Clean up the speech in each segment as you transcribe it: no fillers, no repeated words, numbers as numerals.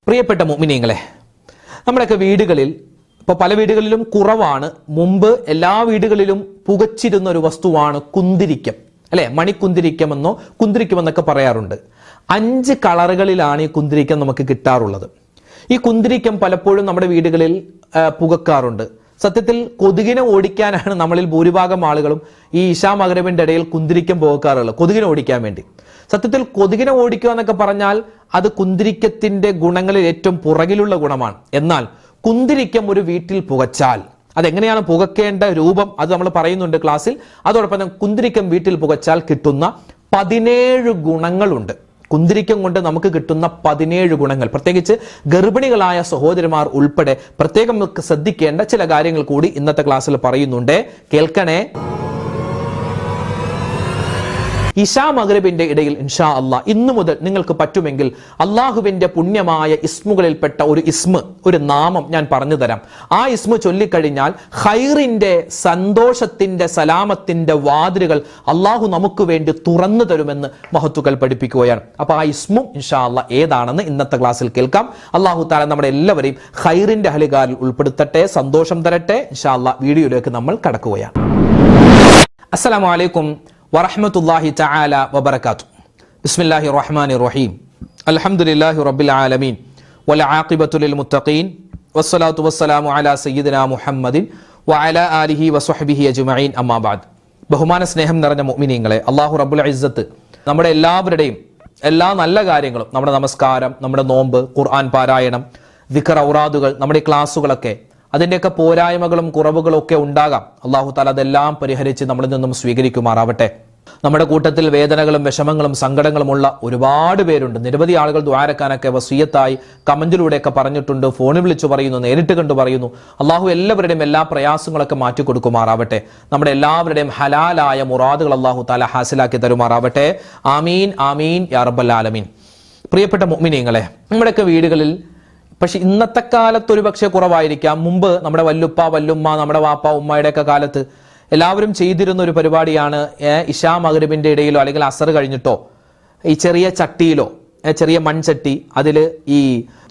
പ്രിയപ്പെട്ട മുഅ്മിനീങ്ങളെ, നമ്മുടെയൊക്കെ വീടുകളിൽ ഇപ്പോൾ പല വീടുകളിലും കുറവാണ്, മുമ്പ് എല്ലാ വീടുകളിലും പുകച്ചിരുന്ന ഒരു വസ്തുവാണ് കുന്തിരിക്കം, അല്ലെ? മണിക്കുന്തിരിക്കമെന്നോ കുന്തിരിക്കമെന്നൊക്കെ പറയാറുണ്ട്. 5 കളറുകളിലാണ് ഈ കുന്തിരിക്കം നമുക്ക് കിട്ടാറുള്ളത്. ഈ കുന്തിരിക്കം പലപ്പോഴും നമ്മുടെ വീടുകളിൽ പുകക്കാറുണ്ട്. സത്യത്തിൽ കൊതുകിനെ ഓടിക്കാനാണ് നമ്മളിൽ ഭൂരിഭാഗം ആളുകളും ഈ ഇശാ മഗ്‌രിബിന്റെ ഇടയിൽ കുന്തിരിക്കം പുകക്കാറുള്ളത്, കൊതുകിനെ ഓടിക്കാൻ വേണ്ടി. സത്യത്തിൽ കൊതുകിനെ ഓടിക്കുക എന്നൊക്കെ പറഞ്ഞാൽ അത് കുന്തിരിക്കത്തിന്റെ ഗുണങ്ങളിൽ ഏറ്റവും പുറകിലുള്ള ഗുണമാണ്. എന്നാൽ കുന്തിരിക്കം ഒരു വീട്ടിൽ പുകച്ചാൽ അതെങ്ങനെയാണ് പുകക്കേണ്ട രൂപം അത് നമ്മൾ പറയുന്നുണ്ട് ക്ലാസ്സിൽ. അതോടൊപ്പം തന്നെ കുന്തിരിക്കം വീട്ടിൽ പുകച്ചാൽ കിട്ടുന്ന 17 ഗുണങ്ങളുണ്ട്. കുന്തിരിക്കം കൊണ്ട് നമുക്ക് കിട്ടുന്ന 17 ഗുണങ്ങൾ, പ്രത്യേകിച്ച് ഗർഭിണികളായ സഹോദരിമാർ ഉൾപ്പെടെ പ്രത്യേകം ശ്രദ്ധിക്കേണ്ട ചില കാര്യങ്ങൾ കൂടി ഇന്നത്തെ ക്ലാസ്സിൽ പറയുന്നുണ്ട്. കേൾക്കണേ. ഇശാ മഗ്‌രിബിന്റെ ഇടയിൽ ഇൻഷാ അല്ലാഹ് ഇന്നു മുതൽ നിങ്ങൾക്ക് പറ്റുമെങ്കിൽ അള്ളാഹുവിന്റെ പുണ്യമായ ഇസ്മുകളിൽപ്പെട്ട ഒരു ഇസ്മ്, ഒരു നാമം ഞാൻ പറഞ്ഞു തരാം. ആ ഇസ്മു ചൊല്ലിക്കഴിഞ്ഞാൽ ഖൈറിന്റെ, സന്തോഷത്തിന്റെ, സലാമത്തിന്റെ വാതിലുകൾ അള്ളാഹു നമുക്ക് വേണ്ടി തുറന്നു തരുമെന്ന് മഹത്തുക്കൾ പഠിപ്പിക്കുകയാണ്. അപ്പൊ ആ ഇസ്മും ഇൻഷാ അല്ലാഹ് ഏതാണെന്ന് ഇന്നത്തെ ക്ലാസ്സിൽ കേൾക്കാം. അള്ളാഹു തആല നമ്മുടെ എല്ലാവരെയും ഖൈറിന്റെ അഹ്ലുകാരിൽ ഉൾപ്പെടുത്തട്ടെ, സന്തോഷം തരട്ടെ. ഇൻഷാ അല്ലാഹ് വീഡിയോയിലേക്ക് നമ്മൾ കടക്കുകയാണ്. അസ്സലാമു അലൈക്കും വറഹ്മത്തുള്ളാഹി തആല വബറകാതുഹു. ബിസ്മില്ലാഹിർ റഹ്മാനിർ റഹീം. അൽഹംദുലില്ലാഹി റബ്ബിൽ ആലമീൻ വൽ ആഖിബത്തു ലിൽ മുത്തഖീൻ വസ്സലാത്തു വസ്സലാമു അലാ സയ്യിദിനാ മുഹമ്മദിൻ വഅലാ ആലിഹി വസ്വഹ്ബിഹി അജ്മഈൻ. അമ്മാ ബഅദ്. ബഹുമാന സ്നേഹം നിറഞ്ഞ മുഅ്മിനീങ്ങളെ, അല്ലാഹു റബ്ബുൽ ഇസ്സത്ത് നമ്മുടെ എല്ലാവരുടെയും എല്ലാ നല്ല കാര്യങ്ങളും, നമ്മുടെ നമസ്കാരം, നമ്മുടെ നോമ്പ്, ഖുർആൻ പാരായണം, ദിക്ർ, ഔറാദുകൾ, നമ്മുടെ ക്ലാസ്സുകളൊക്കെ അതിൻ്റെയൊക്കെ പോരായ്മകളും കുറവുകളും ഒക്കെ ഉണ്ടാകാം. അള്ളാഹു തആല അതെല്ലാം പരിഹരിച്ച് നമ്മളിൽ നിന്നും സ്വീകരിക്കുമാറാവട്ടെ. നമ്മുടെ കൂട്ടത്തിൽ വേദനകളും വിഷമങ്ങളും സങ്കടങ്ങളുമുള്ള ഒരുപാട് പേരുണ്ട്. നിരവധി ആളുകൾ ദുആരക്കാനൊക്കെ വസിയത്തായി കമന്റിലൂടെയൊക്കെ പറഞ്ഞിട്ടുണ്ട്, ഫോണിൽ വിളിച്ചു പറയുന്നു, നേരിട്ട് കണ്ടു പറയുന്നു. അള്ളാഹു എല്ലാവരുടെയും എല്ലാ പ്രയാസങ്ങളൊക്കെ മാറ്റിക്കൊടുക്കുമാറാവട്ടെ. നമ്മുടെ എല്ലാവരുടെയും ഹലാലായ മുറാദുകൾ അള്ളാഹു തആല ഹാസിലാക്കി തരുമാറാവട്ടെ. ആമീൻ ആമീൻ യാ റബ്ബൽ ആലമീൻ. പ്രിയപ്പെട്ട മുഅ്മിനീങ്ങളെ, നമ്മുടെയൊക്കെ വീടുകളിൽ, പക്ഷെ ഇന്നത്തെ കാലത്ത് ഒരു പക്ഷേ കുറവായിരിക്കാം, മുമ്പ് നമ്മുടെ വല്ലുപ്പ വല്ലുമ്മ, നമ്മുടെ വാപ്പ ഉമ്മയുടെ ഒക്കെ കാലത്ത് എല്ലാവരും ചെയ്തിരുന്ന ഒരു പരിപാടിയാണ് ഇശാ മഗ്‌രിബിന്റെ ഇടയിലോ അല്ലെങ്കിൽ അസർ കഴിഞ്ഞിട്ടോ ഈ ചെറിയ ചട്ടിയിലോ, ചെറിയ മൺചട്ടി, അതിൽ ഈ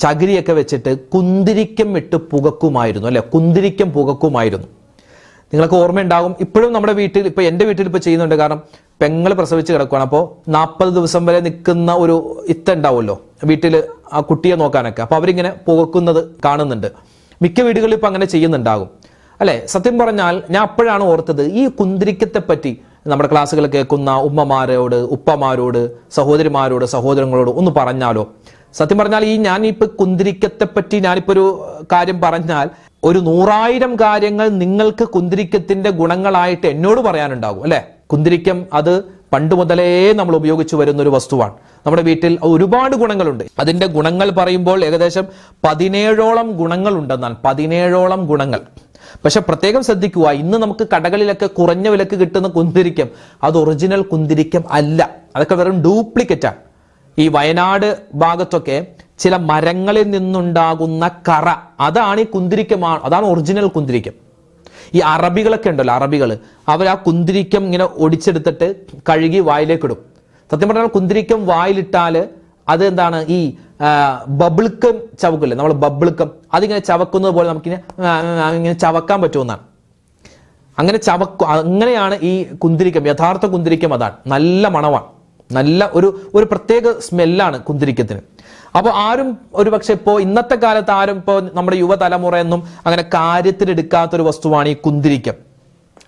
ചകിരിയൊക്കെ വെച്ചിട്ട് കുന്തിരിക്കം ഇട്ട് പുകക്കുമായിരുന്നു, അല്ലെ? കുന്തിരിക്കം പുകക്കുമായിരുന്നു. നിങ്ങൾക്ക് ഓർമ്മയുണ്ടാകും. ഇപ്പോഴും നമ്മുടെ വീട്ടിൽ, ഇപ്പൊ എന്റെ വീട്ടിൽ ഇപ്പൊ ചെയ്യുന്നുണ്ട്. കാരണം പെങ്ങൾ പ്രസവിച്ച് കിടക്കുകയാണ്. അപ്പോൾ 40 ദിവസം വരെ നിൽക്കുന്ന ഒരു ഇത്ത ഉണ്ടാവുമല്ലോ വീട്ടിൽ, ആ കുട്ടിയെ നോക്കാനൊക്കെ. അപ്പൊ അവരിങ്ങനെ പുകക്കുന്നത് കാണുന്നുണ്ട്. മിക്ക വീടുകളിൽ ഇപ്പൊ അങ്ങനെ ചെയ്യുന്നുണ്ടാകും, അല്ലെ? സത്യം പറഞ്ഞാൽ ഞാൻ അപ്പോഴാണ് ഓർത്തത്, ഈ കുന്തിരിക്കത്തെ പറ്റി നമ്മുടെ ക്ലാസ്സുകൾ കേൾക്കുന്ന ഉമ്മമാരോട്, ഉപ്പമാരോട്, സഹോദരിമാരോട്, സഹോദരങ്ങളോട് ഒന്ന് പറഞ്ഞാലോ? സത്യം പറഞ്ഞാൽ ഞാനിപ്പോ കുന്തിരിക്കത്തെ പറ്റി ഞാനിപ്പോ ഒരു കാര്യം പറഞ്ഞാൽ ഒരു 100,000 കാര്യങ്ങൾ നിങ്ങൾക്ക് കുന്തിരിക്കത്തിന്റെ ഗുണങ്ങളായിട്ട് എന്നോട് പറയാനുണ്ടാകും, അല്ലെ? കുന്തിരിക്കം അത് പണ്ട് മുതലേ നമ്മൾ ഉപയോഗിച്ചു വരുന്ന ഒരു വസ്തുവാണ്. നമ്മുടെ വീട്ടിൽ ഒരുപാട് ഗുണങ്ങളുണ്ട്. അതിന്റെ ഗുണങ്ങൾ പറയുമ്പോൾ ഏകദേശം 17ഓളം ഗുണങ്ങൾ ഉണ്ടെന്നാൽ, 17ഓളം ഗുണങ്ങൾ. പക്ഷെ പ്രത്യേകം ശ്രദ്ധിക്കുക, ഇന്ന് നമുക്ക് കടകളിലൊക്കെ കുറഞ്ഞ വിലക്ക് കിട്ടുന്ന കുന്തിരിക്കം അത് ഒറിജിനൽ കുന്തിരിക്കം അല്ല, അതൊക്കെ വെറും ഡ്യൂപ്ലിക്കേറ്റാണ്. ഈ വയനാട് ഭാഗത്തൊക്കെ ചില മരങ്ങളിൽ നിന്നുണ്ടാകുന്ന കറ, അതാണ് ഈ കുന്തിരിക്കമാണ്, അതാണ് ഒറിജിനൽ കുന്തിരിക്കം. ഈ അറബികളൊക്കെ ഉണ്ടല്ലോ, അറബികൾ, അവർ ആ കുന്തിരിക്കം ഇങ്ങനെ ഒടിച്ചെടുത്തിട്ട് കഴുകി വായിലേക്കിടും. സത്യം പറഞ്ഞാൽ കുന്തിരിക്കം വായിലിട്ടാൽ അത് എന്താണ്, ഈ ബബിൾക്കം ചവക്കില്ലേ, നമ്മൾ ബബിൾക്കം, അതിങ്ങനെ ചവക്കുന്നത് പോലെ നമുക്കിങ്ങനെ ചവക്കാൻ പറ്റുമെന്നാണ്. അങ്ങനെ അങ്ങനെയാണ് ഈ കുന്തിരിക്കം, യഥാർത്ഥ കുന്തിരിക്കം അതാണ്. നല്ല മണമാണ്, നല്ല ഒരു പ്രത്യേക സ്മെല്ലാണ് കുന്തിരിക്കത്തിന്. അപ്പോൾ ആരും ഒരു പക്ഷെ ഇപ്പോൾ ഇന്നത്തെ കാലത്ത് ആരും ഇപ്പോൾ നമ്മുടെ യുവതലമുറയൊന്നും അങ്ങനെ കാര്യത്തിലെടുക്കാത്തൊരു വസ്തുവാണ് ഈ കുന്തിരിക്കം.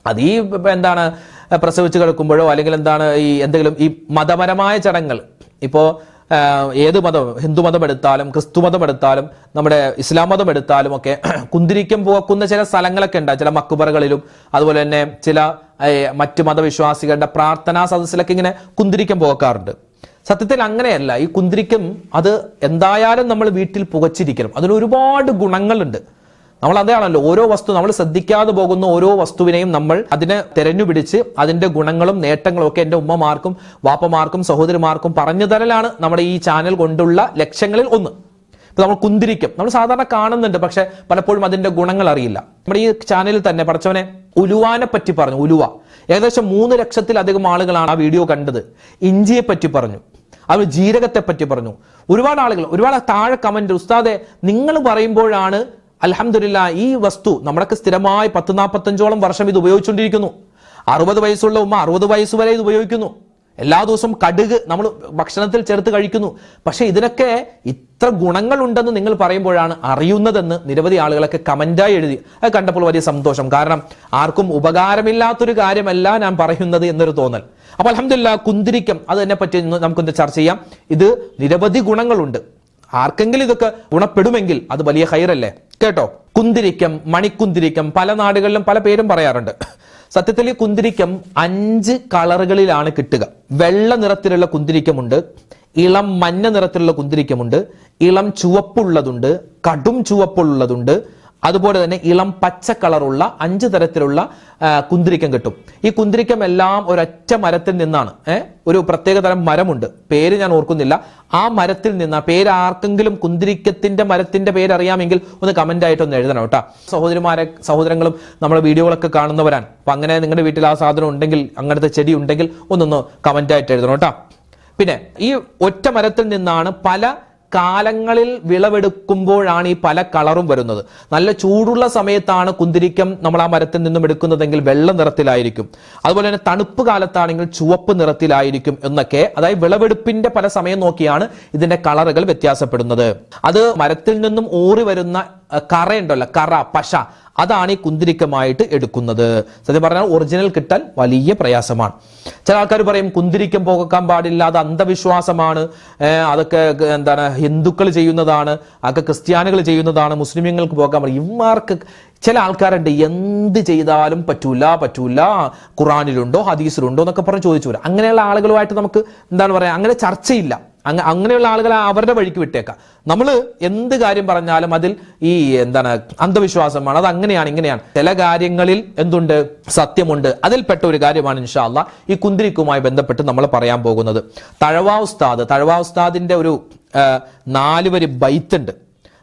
അത് ഈ എന്താണ് പ്രസവിച്ച് കിടക്കുമ്പോഴോ അല്ലെങ്കിൽ എന്താണ് ഈ എന്തെങ്കിലും ഈ മതപരമായ ചടങ്ങുകൾ, ഇപ്പോൾ ഏത് മതം, ഹിന്ദു മതം എടുത്താലും ക്രിസ്തു മതം എടുത്താലും നമ്മുടെ ഇസ്ലാം മതം എടുത്താലും ഒക്കെ കുന്തിരിക്കം പുകക്കുന്ന ചില സ്ഥലങ്ങളൊക്കെ ഉണ്ട്. ചില മക്ബറകളിലും അതുപോലെ തന്നെ ചില മറ്റു മതവിശ്വാസികളുടെ പ്രാർത്ഥനാ സദസ്സിലൊക്കെ ഇങ്ങനെ കുന്തിരിക്കം പുകക്കാറുണ്ട്. സത്യത്തിൽ അങ്ങനെയല്ല. ഈ കുന്തിരിക്കം അത് എന്തായാലും നമ്മൾ വീട്ടിൽ പുകച്ചിരിക്കണം. അതിന് ഒരുപാട് ഗുണങ്ങളുണ്ട്. നമ്മൾ അതാണല്ലോ, ഓരോ വസ്തു നമ്മൾ ശ്രദ്ധിക്കാതെ പോകുന്ന ഓരോ വസ്തുവിനെയും നമ്മൾ അതിനെ തെരഞ്ഞുപിടിച്ച് അതിന്റെ ഗുണങ്ങളും നേട്ടങ്ങളും ഒക്കെ എൻ്റെ ഉമ്മമാർക്കും വാപ്പമാർക്കും സഹോദരിമാർക്കും പറഞ്ഞു തരലാണ് നമ്മുടെ ഈ ചാനൽ കൊണ്ടുള്ള ലക്ഷ്യങ്ങളിൽ ഒന്ന്. ഇപ്പൊ നമ്മൾ കുന്തിരിക്കം നമ്മൾ സാധാരണ കാണുന്നുണ്ട്, പക്ഷെ പലപ്പോഴും അതിന്റെ ഗുണങ്ങൾ അറിയില്ല. നമ്മുടെ ഈ ചാനലിൽ തന്നെ പഠിച്ചവനെ ഉലുവാനെ പറ്റി പറഞ്ഞു. ഉലുവ ഏകദേശം 3 ലക്ഷത്തിലധികം ആളുകളാണ് ആ വീഡിയോ കണ്ടത്. ഇഞ്ചിയെ പറ്റി പറഞ്ഞു. അവർ ജീരകത്തെ പറ്റി പറഞ്ഞു. ഒരുപാട് ആളുകൾ ഒരുപാട് താഴെ കമന്റ്, ഉസ്താദെ നിങ്ങൾ പറയുമ്പോഴാണ് അൽഹംദുലില്ലാ ഈ വസ്തു നമ്മളൊക്കെ സ്ഥിരമായി 10-45 വർഷം ഇത് ഉപയോഗിച്ചുകൊണ്ടിരിക്കുന്നു. 60 വയസ്സുള്ള ഉമ്മ 60 വയസ്സ് വരെ ഇത് ഉപയോഗിക്കുന്നു. എല്ലാ ദിവസവും കടുക് നമ്മൾ ഭക്ഷണത്തിൽ ചേർത്ത് കഴിക്കുന്നു. പക്ഷെ ഇതിനൊക്കെ ഇത്ര ഗുണങ്ങളുണ്ടെന്ന് നിങ്ങൾ പറയുമ്പോഴാണ് അറിയുന്നതെന്ന് നിരവധി ആളുകളൊക്കെ കമന്റായി എഴുതി. അത് കണ്ടപ്പോൾ വലിയ സന്തോഷം. കാരണം ആർക്കും ഉപകാരമില്ലാത്തൊരു കാര്യമല്ല ഞാൻ പറയുന്നത് എന്നൊരു തോന്നൽ. അപ്പൊ അൽഹംദുലില്ലാ കുന്തിരിക്കം അതിനെ പറ്റി നമുക്കൊന്ന് ചർച്ച ചെയ്യാം. ഇത് നിരവധി ഗുണങ്ങളുണ്ട്. ആർക്കെങ്കിലും ഇതൊക്കെ ഗുണപ്പെടുമെങ്കിൽ അത് വലിയ ഹൈറല്ലേ. കേട്ടോ, കുന്തിരിക്കം, മണിക്കുന്തിരിക്കം പല നാടുകളിലും പല പേരും പറയാറുണ്ട്. സത്യത്തിൽ ഈ കുന്തിരിക്കം 5 കളറുകളിലാണ് കിട്ടുക. വെള്ള നിറത്തിലുള്ള കുന്തിരിക്കമുണ്ട്, ഇളം മഞ്ഞ നിറത്തിലുള്ള കുന്തിരിക്കമുണ്ട്, ഇളം ചുവപ്പുള്ളതുണ്ട്, കടും ചുവപ്പുള്ളതുണ്ട്, അതുപോലെ തന്നെ ഇളം പച്ച കളറുള്ള 5 തരത്തിലുള്ള കുന്തിരിക്കം കിട്ടും. ഈ കുന്തിരിക്കം എല്ലാം ഒരൊറ്റ മരത്തിൽ നിന്നാണ്. ഒരു പ്രത്യേക തരം മരമുണ്ട്, പേര് ഞാൻ ഓർക്കുന്നില്ല. ആ മരത്തിൽ നിന്ന്, ആ പേര് ആർക്കെങ്കിലും കുന്തിരിക്കത്തിന്റെ മരത്തിന്റെ പേര് അറിയാമെങ്കിൽ ഒന്ന് കമന്റ് ആയിട്ടൊന്ന് എഴുതണം കേട്ടോ. സഹോദരങ്ങളും നമ്മുടെ വീഡിയോകളൊക്കെ കാണുന്നവരാണ്. അപ്പൊ അങ്ങനെ നിങ്ങളുടെ വീട്ടിൽ ആ സാധനം ഉണ്ടെങ്കിൽ, അങ്ങനത്തെ ചെടി ഉണ്ടെങ്കിൽ ഒന്നൊന്ന് കമന്റ് ആയിട്ട് എഴുതണം കേട്ടോ. പിന്നെ ഈ ഒറ്റ മരത്തിൽ നിന്നാണ് പല കാലങ്ങളിൽ വിളവെടുക്കുമ്പോഴാണ് ഈ പല കളറും വരുന്നത്. നല്ല ചൂടുള്ള സമയത്താണ് കുന്തിരിക്കം നമ്മൾ ആ മരത്തിൽ നിന്നും എടുക്കുന്നതെങ്കിൽ വെള്ള നിറത്തിലായിരിക്കും. അതുപോലെ തന്നെ തണുപ്പ് കാലത്താണെങ്കിൽ ചുവപ്പ് നിറത്തിലായിരിക്കും എന്നൊക്കെ. അതായത് വിളവെടുപ്പിന്റെ പല സമയം നോക്കിയാണ് ഇതിന്റെ കളറുകൾ വ്യത്യാസപ്പെടുന്നത്. അത് മരത്തിൽ നിന്നും ഊറി വരുന്ന കറയുണ്ടല്ലോ, കറ, പശ, അതാണ് ഈ കുന്തിരിക്കമായിട്ട് എടുക്കുന്നത്. സത്യം പറഞ്ഞാൽ ഒറിജിനൽ കിട്ടാൻ വലിയ പ്രയാസമാണ്. ചില ആൾക്കാർ പറയും കുന്തിരിക്കം പോകാൻ പാടില്ല, അത് അന്ധവിശ്വാസമാണ്, അതൊക്കെ എന്താണ് ഹിന്ദുക്കൾ ചെയ്യുന്നതാണ്, അതൊക്കെ ക്രിസ്ത്യാനികൾ ചെയ്യുന്നതാണ്, മുസ്ലിമീങ്ങൾക്ക് പോകാൻ പാടില്ല. ഇവന്മാർക്ക് ചില ആൾക്കാരുണ്ട് എന്ത് ചെയ്താലും പറ്റൂല, ഖുറാനിലുണ്ടോ ഹദീസിലുണ്ടോ എന്നൊക്കെ പറഞ്ഞ് ചോദിച്ചു വരാം. അങ്ങനെയുള്ള ആളുകളുമായിട്ട് നമുക്ക് എന്താണ് പറയാ, അങ്ങനെ ചർച്ചയില്ല. അങ്ങനെയുള്ള ആളുകളെ അവരുടെ വഴിക്ക് വിട്ടേക്കാം. നമ്മൾ എന്ത് കാര്യം പറഞ്ഞാലും അതിൽ ഈ എന്താണ് അന്ധവിശ്വാസമാണ്, അത് അങ്ങനെയാണ് ഇങ്ങനെയാണ്. ചില കാര്യങ്ങളിൽ എന്തുണ്ട്, സത്യമുണ്ട്. അതിൽപ്പെട്ട ഒരു കാര്യമാണ് ഇൻഷാ അല്ലാഹ് ഈ കുന്തിരിക്കുമായി ബന്ധപ്പെട്ട് നമ്മൾ പറയാൻ പോകുന്നത്. തഴവാ ഉസ്താദിന്റെ ഒരു 4 വരി ബൈത്തുണ്ട്.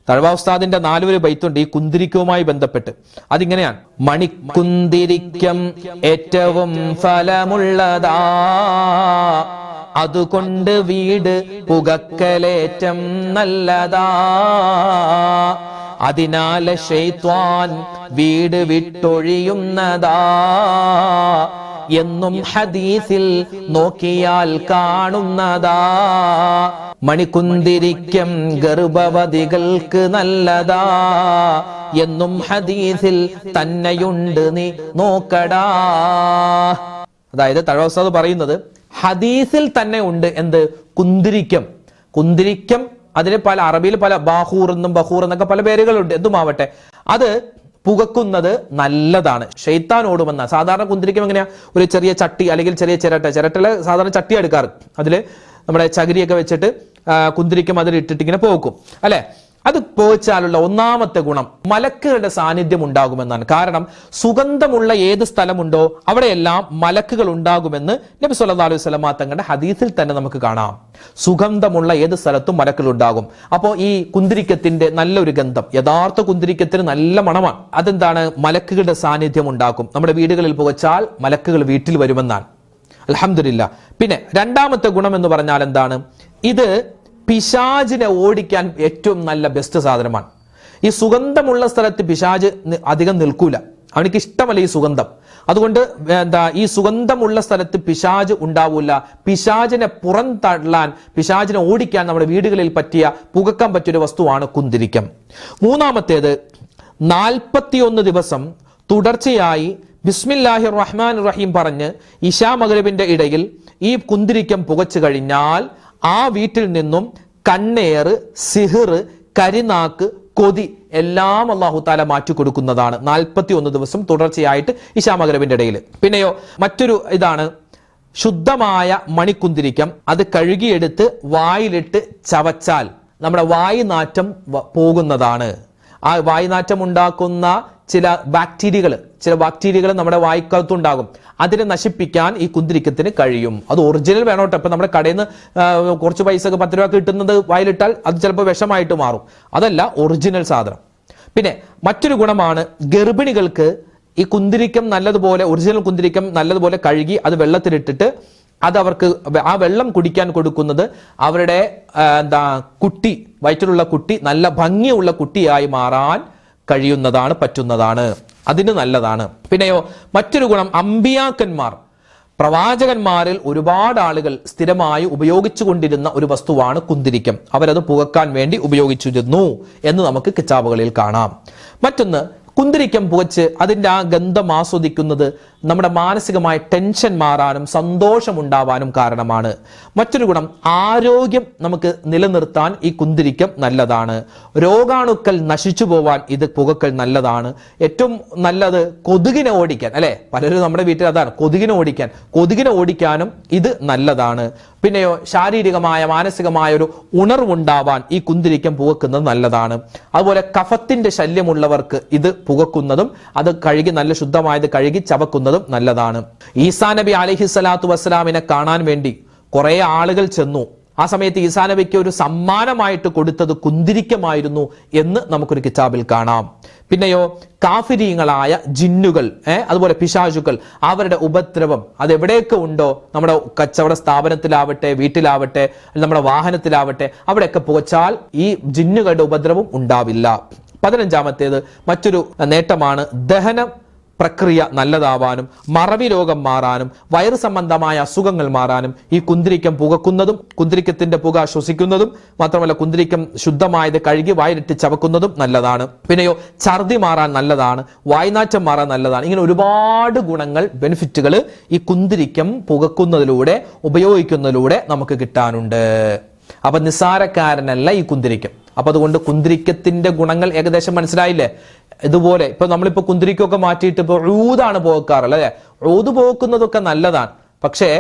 തഴവാ ഉസ്താദിന്റെ 4 വരി ബൈത്തുണ്ട് ഈ കുന്തിരിക്കവുമായി ബന്ധപ്പെട്ട്. അതിങ്ങനെയാണ്: മണിക്കുന്തിരിക്കം ഏറ്റവും ഫലമുള്ളതാ, അതുകൊണ്ട് വീട് പുകക്കലേറ്റം നല്ലതാ, അതിനാൽ ശൈത്വാൻ വീട് വിട്ടൊഴിയുന്നതാ എന്നും ഹദീസിൽ നോക്കിയാൽ കാണുന്നതാ. മണിക്കുന്തിരിക്കം ഗർഭവതികൾക്ക് നല്ലതാ എന്നും ഹദീസിൽ തന്നെയുണ്ട്, നീ നോക്കടാ. അതായത് തഴവാ ഉസ്താദ് പറയുന്നത് ഹദീസിൽ തന്നെ ഉണ്ട് എന്ത്, കുന്തിരിക്കം. അതിന് പല അറബിയിൽ പല ബഹൂർ എന്നൊക്കെ പല പേരുകളുണ്ട്. എന്തുമാവട്ടെ, അത് പുകക്കുന്നത് നല്ലതാണ്, ഷെയ്ത്താൻ ഓടുമെന്ന. സാധാരണ കുന്തിരിക്കം എങ്ങനെയാ, ഒരു ചെറിയ ചട്ടി അല്ലെങ്കിൽ ചെറിയ ചിരട്ടയില് സാധാരണ ചട്ടി എടുക്കാറ്, അതില് നമ്മുടെ ചകിരിയൊക്കെ വെച്ചിട്ട് കുന്തിരിക്കം അതിൽ ഇട്ടിട്ട് ഇങ്ങനെ പോക്കും അല്ലെ. അത് പോച്ചാലുള്ള ഒന്നാമത്തെ ഗുണം മലക്കുകളുടെ സാന്നിധ്യം ഉണ്ടാകുമെന്നാണ്. കാരണം സുഗന്ധമുള്ള ഏത് സ്ഥലമുണ്ടോ അവിടെയെല്ലാം മലക്കുകൾ ഉണ്ടാകുമെന്ന് നബി സല്ലല്ലാഹു അലൈഹി വസല്ലം തങ്ങളുടെ ഹദീസിൽ തന്നെ നമുക്ക് കാണാം. സുഗന്ധമുള്ള ഏത് സ്ഥലത്തും മലക്കുകൾ ഉണ്ടാകും. അപ്പോൾ ഈ കുന്തിരിക്കത്തിന്റെ നല്ലൊരു ഗന്ധം, യഥാർത്ഥ കുന്തിരിക്കത്തിന് നല്ല മണമാണ്. അതെന്താണ്, മലക്കുകളുടെ സാന്നിധ്യം ഉണ്ടാക്കും. നമ്മുടെ വീടുകളിൽ പുകച്ചാൽ മലക്കുകൾ വീട്ടിൽ വരുമെന്നാണ്. അൽഹംദുലില്ലാ. പിന്നെ രണ്ടാമത്തെ ഗുണം എന്ന് പറഞ്ഞാൽ എന്താണ്, ഇത് പിശാചിനെ ഓടിക്കാൻ ഏറ്റവും നല്ല ബെസ്റ്റ് സാധനമാണ്. ഈ സുഗന്ധമുള്ള സ്ഥലത്ത് പിശാച് അധികം നിൽക്കൂല, അവനിക്ക് ഇഷ്ടമല്ല ഈ സുഗന്ധം. അതുകൊണ്ട് ഈ സുഗന്ധമുള്ള സ്ഥലത്ത് പിശാച് ഉണ്ടാവൂല. പിശാചിനെ പുറന്തള്ളാൻ, പിശാചിനെ ഓടിക്കാൻ നമ്മുടെ വീടുകളിൽ പുകക്കാൻ പറ്റിയൊരു വസ്തുവാണ് കുന്തിരിക്കം. മൂന്നാമത്തേത്, 41 ദിവസം തുടർച്ചയായി ബിസ്മില്ലാഹിർ റഹ്മാനിർ റഹീം പറഞ്ഞ് ഇശാ മഗ്രിബിന്റെ ഇടയിൽ ഈ കുന്തിരിക്കം പുകച്ചു കഴിഞ്ഞാൽ ആ വീട്ടിൽ നിന്നും കണ്ണേറ്, സിഹിർ, കരിനാക്ക്, കൊതി എല്ലാം അല്ലാഹു തആല മാറ്റി കൊടുക്കുന്നതാണ് 41 ദിവസം തുടർച്ചയായിട്ട് ഇശാ മഗ്രിബിന്റെ ഇടയിൽ. പിന്നെയോ മറ്റൊരു ഇതാണ് ശുദ്ധമായ മണിക്കുന്തിരിക്കം. അത് കഴുകിയെടുത്ത് വായിലിട്ട് ചവച്ചാൽ നമ്മുടെ വായുനാറ്റം പോകുന്നതാണ്. ആ വായുനാറ്റം ഉണ്ടാക്കുന്ന ചില ബാക്ടീരിയകൾ നമ്മുടെ വായ്ക്കകത്തുണ്ടാകും. അതിനെ നശിപ്പിക്കാൻ ഈ കുന്തിരിക്കത്തിന് കഴിയും. അത് ഒറിജിനൽ വേണോട്ടെ. ഇപ്പൊ നമ്മുടെ കടയിൽ നിന്ന് കുറച്ച് പൈസ 10 രൂപ കിട്ടുന്നത് വായിലിട്ടാൽ അത് ചിലപ്പോൾ വിഷമായിട്ട് മാറും. അതല്ല ഒറിജിനൽ സാധനം. പിന്നെ മറ്റൊരു ഗുണമാണ്, ഗർഭിണികൾക്ക് ഈ കുന്തിരിക്കം നല്ലതുപോലെ, ഒറിജിനൽ കുന്തിരിക്കം നല്ലതുപോലെ കഴുകി അത് വെള്ളത്തിലിട്ടിട്ട് അതവർക്ക് ആ വെള്ളം കുടിക്കാൻ കൊടുക്കുന്നത് അവരുടെ കുട്ടി, വയറ്റിലുള്ള കുട്ടി നല്ല ഭംഗിയുള്ള കുട്ടിയായി മാറാൻ കഴിയുന്നതാണ്, പറ്റുന്നതാണ്, അതിന് നല്ലതാണ്. പിന്നെയോ മറ്റൊരു ഗുണം, അമ്പിയാക്കന്മാർ, പ്രവാചകന്മാരിൽ ഒരുപാട് ആളുകൾ സ്ഥിരമായി ഉപയോഗിച്ചു കൊണ്ടിരുന്ന ഒരു വസ്തുവാണ് കുന്തിരിക്കം. അവരത് പുകക്കാൻ വേണ്ടി ഉപയോഗിച്ചിരുന്നു എന്ന് നമുക്ക് കിതാബുകളിൽ കാണാം. മറ്റൊന്ന്, കുന്തിരിക്കം പുകച്ച് അതിൻ്റെ ആ ഗന്ധം ആസ്വദിക്കുന്നത് നമ്മുടെ മാനസികമായ ടെൻഷൻ മാറാനും സന്തോഷമുണ്ടാവാനും കാരണമാണ്. മറ്റൊരു ഗുണം, ആരോഗ്യം നമുക്ക് നിലനിർത്താൻ ഈ കുന്തിരിക്കം നല്ലതാണ്. രോഗാണുക്കൾ നശിച്ചു പോവാൻ ഇത് പുകക്കൽ നല്ലതാണ്. ഏറ്റവും നല്ലത് കൊതുകിനെ ഓടിക്കാൻ, അല്ലെ, പലരും നമ്മുടെ വീട്ടിൽ അതാണ്, കൊതുകിനെ ഓടിക്കാനും ഇത് നല്ലതാണ്. പിന്നെയോ ശാരീരികമായ മാനസികമായ ഒരു ഉണർവുണ്ടാവാൻ ഈ കുന്തിരിക്കം പുകക്കുന്നത് നല്ലതാണ്. അതുപോലെ കഫത്തിന്റെ ശല്യമുള്ളവർക്ക് ഇത് പുകക്കുന്നതും അത് കഴുകി നല്ല ശുദ്ധമായത് കഴുകി ചവക്കുന്നതും നല്ലതാണ്. ഈസാ നബി അലൈഹിസ്സലാത്തു വസ്സലാമിനെ കാണാൻ വേണ്ടി കുറെ ആളുകൾ ചെന്നു. ആ സമയത്ത് ഈസാ നബിക്ക് ഒരു സമ്മാനമായിട്ട് കൊടുത്തത് കുന്തിരിക്കമായിരുന്നു എന്ന് നമുക്കൊരു കിതാബിൽ കാണാം. പിന്നെയോ കാഫിരീങ്ങളായ ജിന്നുകൾ, അതുപോലെ പിശാചുകൾ, അവരുടെ ഉപദ്രവം അതെവിടെയൊക്കെ ഉണ്ടോ, നമ്മുടെ കച്ചവട സ്ഥാപനത്തിലാവട്ടെ, വീട്ടിലാവട്ടെ, നമ്മുടെ വാഹനത്തിലാവട്ടെ, അവിടെയൊക്കെ പുകച്ചാൽ ഈ ജിന്നുകളുടെ ഉപദ്രവം ഉണ്ടാവില്ല. 15-ാമത്തേത് മറ്റൊരു നേട്ടമാണ്, ദഹന പ്രക്രിയ നല്ലതാവാനും മറവി രോഗം മാറാനും വയറ് സംബന്ധമായ അസുഖങ്ങൾ മാറാനും ഈ കുന്തിരിക്കം പുകക്കുന്നതും കുന്തിരിക്കത്തിന്റെ പുക ശ്വസിക്കുന്നതും മാത്രമല്ല കുന്തിരിക്കം ശുദ്ധമായത് കഴുകി വായിലിട്ട് ചവക്കുന്നതും നല്ലതാണ്. പിന്നെയോ ഛർദി മാറാൻ നല്ലതാണ്, വായ്നാറ്റം മാറാൻ നല്ലതാണ്. ഇങ്ങനെ ഒരുപാട് ഗുണങ്ങൾ, ബെനിഫിറ്റുകൾ ഈ കുന്തിരിക്കം പുകക്കുന്നതിലൂടെ, ഉപയോഗിക്കുന്നതിലൂടെ നമുക്ക് കിട്ടാനുണ്ട്. അപ്പൊ നിസ്സാരക്കാരനല്ല ഈ കുന്തിരിക്കം. അപ്പൊ അതുകൊണ്ട് കുന്തിരിക്കത്തിന്റെ ഗുണങ്ങൾ ഏകദേശം മനസ്സിലായില്ലേ? ഇതുപോലെ ഇപ്പൊ നമ്മളിപ്പോ കുന്തിരിക്കൊക്കെ മാറ്റിയിട്ട് ഇപ്പൊ ഊതാണ് പോകാറുള്ളത്, അല്ലെ? ഊത് പോക്കുന്നതൊക്കെ നല്ലതാണ്. പക്ഷേ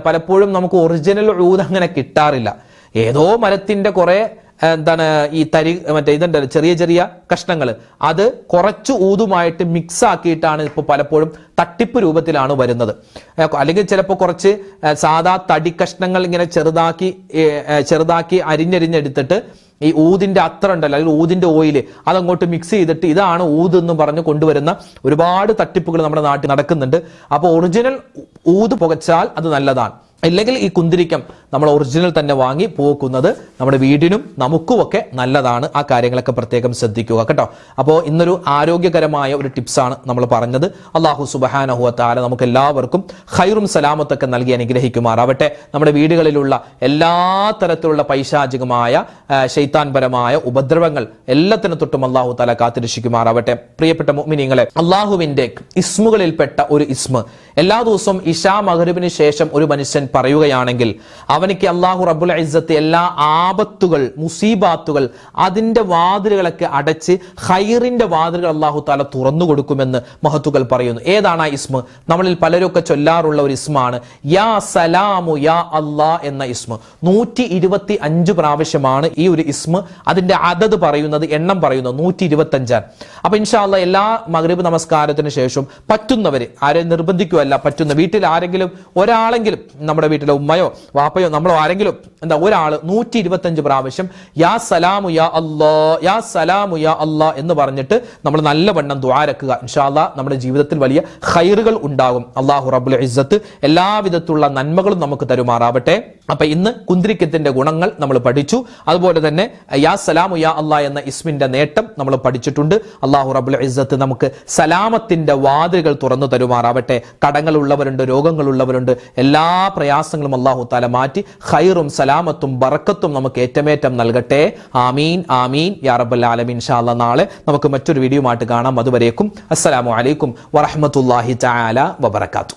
പലപ്പോഴും നമുക്ക് ഒറിജിനൽ ഊത് അങ്ങനെ കിട്ടാറില്ല. ഏതോ മരത്തിന്റെ കുറെ ഈ ഇതുണ്ടല്ലോ ചെറിയ ചെറിയ കഷ്ണങ്ങൾ, അത് കുറച്ച് ഊതുമായിട്ട് മിക്സ് ആക്കിയിട്ടാണ് ഇപ്പോൾ പലപ്പോഴും തട്ടിപ്പ് രൂപത്തിലാണ് വരുന്നത്. അല്ലെങ്കിൽ ചിലപ്പോൾ കുറച്ച് സാധാ തടി കഷ്ണങ്ങൾ ഇങ്ങനെ ചെറുതാക്കി അരിഞ്ഞെടുത്തിട്ട് ഈ ഊതിന്റെ അത്ര ഉണ്ടല്ലോ, അല്ലെങ്കിൽ ഊതിന്റെ ഓയില് അതങ്ങോട്ട് മിക്സ് ചെയ്തിട്ട് ഇതാണ് ഊത് എന്ന് പറഞ്ഞ് കൊണ്ടുവരുന്ന ഒരുപാട് തട്ടിപ്പുകൾ നമ്മുടെ നാട്ടിൽ നടക്കുന്നുണ്ട്. അപ്പോൾ ഒറിജിനൽ ഊത് പുകച്ചാൽ അത് നല്ലതാണ്. ഇല്ലെങ്കിൽ ഈ കുന്തിരിക്കം നമ്മൾ ഒറിജിനൽ തന്നെ വാങ്ങി പോക്കുന്നത് നമ്മുടെ വീടിനും നമുക്കുമൊക്കെ നല്ലതാണ്. ആ കാര്യങ്ങളൊക്കെ പ്രത്യേകം ശ്രദ്ധിക്കുക കേട്ടോ. അപ്പോൾ ഇന്നൊരു ആരോഗ്യകരമായ ഒരു ടിപ്സാണ് നമ്മൾ പറഞ്ഞത്. അല്ലാഹു സുബ്ഹാനഹു വ തആല നമുക്ക് എല്ലാവർക്കും ഖൈറും സലാമത്തൊക്കെ നൽകി അനുഗ്രഹിക്കുമാറാവട്ടെ. നമ്മുടെ വീടുകളിലുള്ള എല്ലാ തരത്തിലുള്ള പൈശാചികമായ ശൈത്താൻപരമായ ഉപദ്രവങ്ങൾ എല്ലാത്തിനും തൊട്ടും അല്ലാഹു തആല കാത്തുരക്ഷിക്കുമാറാവട്ടെ. പ്രിയപ്പെട്ട മുഅ്മിനീങ്ങളെ, അല്ലാഹുവിന്റെ ഇസ്മുകളിൽപ്പെട്ട ഒരു ഇസ്മ എല്ലാ ദിവസവും ഇശാ മഗ്‌രിബിന് ശേഷം ഒരു മനുഷ്യൻ പറയുകയാണെങ്കിൽ അവനിക്ക് അല്ലാഹു റബ്ബുൽ ഇസ്സത്ത് എല്ലാ ആപത്തുകൾ, മുസീബാത്തുകൾ, അതിന്റെ വാതിലുകളൊക്കെ അടച്ച് ഖൈറിന്റെ വാതിലുകൾ അല്ലാഹു തആല തുറന്നു കൊടുക്കുമെന്ന് മഹത്തുക്കൾ പറയുന്നു. ഏതാണ് ആ ഇസ്മ? നമ്മളിൽ പലരൊക്കെ ചൊല്ലാറുള്ള ഒരു ഇസ്മാണ് യാ സലാമു യാ അല്ലാ എന്ന ഇസ്മ. 125 പ്രാവശ്യമാണ് ഈ ഒരു ഇസ്മ. അതിന്റെ അതത് പറയുന്നത്, എണ്ണം പറയുന്നത് 125. അപ്പൊ ഇൻഷാ അല്ലാഹ് എല്ലാ മഗ്‌രിബ് നമസ്കാരത്തിന് ശേഷം പറ്റുന്നവര്, ആരെയും നിർബന്ധിക്കുകയല്ല, പറ്റുന്ന വീട്ടിൽ ആരെങ്കിലും ഒരാളെങ്കിലും, നമ്മുടെ വീട്ടിലെ ഉമ്മയോ വാപ്പയോ നമ്മളോ ആരെങ്കിലും ഒരാൾ 125 പ്രാവശ്യം യാ സലാമു യാ അല്ലാ, യാ സലാമു യാ അല്ലാ എന്ന് പറഞ്ഞിട്ട് നമ്മൾ നല്ലവണ്ണം ദുആ രക്കുക. ഇൻഷാ അല്ലാഹ് നമ്മുടെ ജീവിതത്തിൽ വലിയ ഖൈറുകൾ ഉണ്ടാകും. അല്ലാഹു റബ്ബുൽ ഇസ്സത്ത് എല്ലാവിധത്തിലുള്ള നന്മകളും നമുക്ക് തരുമാറാവട്ടെ. അപ്പൊ ഇന്ന് കുന്തിരിക്കത്തിന്റെ ഗുണങ്ങൾ നമ്മൾ പഠിച്ചു. അതുപോലെ തന്നെ യാ സലാമു യാ അല്ലാ എന്ന ഇസ്മിന്റെ നേട്ടം നമ്മൾ പഠിച്ചിട്ടുണ്ട്. അല്ലാഹു റബ്ബുൽ ഇസ്സത്ത് നമുക്ക് സലാമത്തിന്റെ വാതിലുകൾ തുറന്നു തരുമാറാവട്ടെ. കടങ്ങളുള്ളവരുണ്ട്, രോഗങ്ങളുള്ളവരുണ്ട്, എല്ലാ പ്രയാസങ്ങളും അല്ലാഹു തആല മാറ്റി ഖൈറും സലാമത്തും ബറക്കത്തും നമുക്ക് ഏറ്റമേറ്റം നൽകട്ടെ. ആമീൻ ആമീൻ യാ റബ്ബൽ ആലമീൻ. ഇൻഷാ അല്ലാഹ് നാളെ നമുക്ക് മറ്റൊരു വീഡിയോ ആയിട്ട് കാണാം. അതുവരേക്കും അസ്സലാമു അലൈക്കും വറഹ്മത്തുള്ളാഹി തആല വബറകാതുഹു.